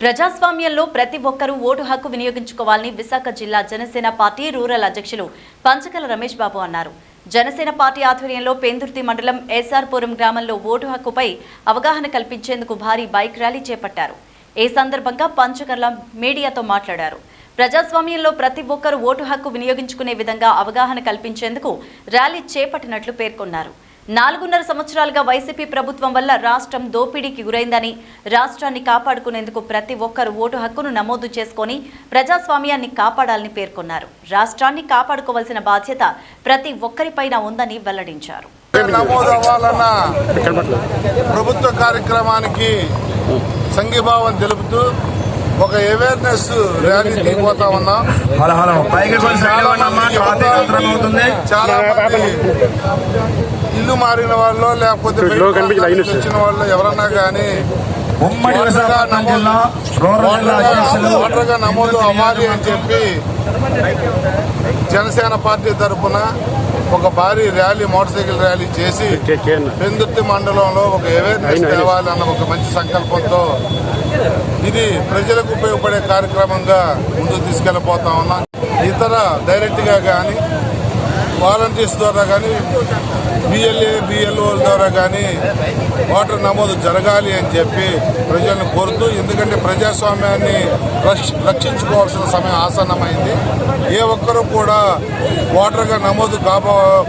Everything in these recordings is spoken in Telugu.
ప్రజాస్వామ్యంలో ప్రతి ఒక్కరూ ఓటు హక్కు వినియోగించుకోవాలని విశాఖ జిల్లా జనసేన పార్టీ రూరల్ అధ్యక్షులు పంచకల రమేష్ బాబు అన్నారు. జనసేన పార్టీ ఆధ్వర్యంలో పెందుర్తి మండలం ఎస్ఆర్పురం గ్రామంలో ఓటు హక్కుపై అవగాహన కల్పించేందుకు భారీ బైక్ ర్యాలీ చేపట్టారు. ఈ సందర్భంగా పంచకల మీడియాతో మాట్లాడారు. ప్రజాస్వామ్యంలో ప్రతి ఒక్కరూ ఓటు హక్కు వినియోగించుకునే విధంగా అవగాహన కల్పించేందుకు ర్యాలీ చేపట్టినట్లు పేర్కొన్నారు. 4.5 సంవత్సరాలుగా వైసీపీ ప్రభుత్వం వల్ల రాష్ట్రం దోపిడీకి గురైందని, రాష్ట్రాన్ని కాపాడుకునేందుకు ప్రతి ఒక్కరూ ఓటు హక్కును నమోదు చేసుకొని ప్రజాస్వామ్యాన్ని కాపాడాలని పేర్కొన్నారు. రాష్ట్రాన్ని కాపాడుకోవాల్సిన బాధ్యత ప్రతి ఒక్కరిపైన ఉందని వెల్లడించారు. ప్రభుత్వ కార్యక్రమానికి సంఘీభావం తెలుపుతూ ఒక అవేర్నెస్ ర్యాలీ దిగిపోతా ఉన్నాం. చాలా మంది ఇల్లు మారిన వాళ్ళు లేకపోతే వచ్చిన వాళ్ళు ఎవరన్నా కానీ ఓటర్గా నమోదు అవ్వాలి అని చెప్పి జనసేన పార్టీ తరఫున ఒక భారీ ర్యాలీ, మోటార్ సైకిల్ ర్యాలీ చేసి పెందుర్తి మండలంలో ఒక అవేర్నెస్ తేవాలి అన్న ఒక మంచి సంకల్పంతో ఇది ప్రజలకు ఉపయోగపడే కార్యక్రమంగా ముందుకు తీసుకెళ్ళిపోతా ఉన్నాం. ఇతర డైరెక్ట్గా కానీ వాలంటీర్స్ ద్వారా కానీ బిఎల్ఓ ద్వారా కానీ ఓటర్ నమోదు జరగాలి అని చెప్పి ప్రజలను కోరుతూ, ఎందుకంటే ప్రజాస్వామ్యాన్ని రక్షించుకోవాల్సిన సమయం ఆసన్నమైంది. ఏ ఒక్కరూ కూడా ఓటర్గా నమోదు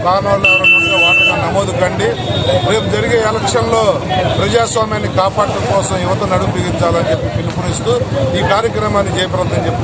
కానోళ్ళు ఎవరైనా ఓటర్గా నమోదు కండి. రేపు జరిగే ఎలక్షన్లో ప్రజాస్వామ్యాన్ని కాపాడటం కోసం యువత నడుపు బిగించాలని చెప్పి పిలుపునిస్తూ ఈ కార్యక్రమాన్ని జయప్రదం చెప్పి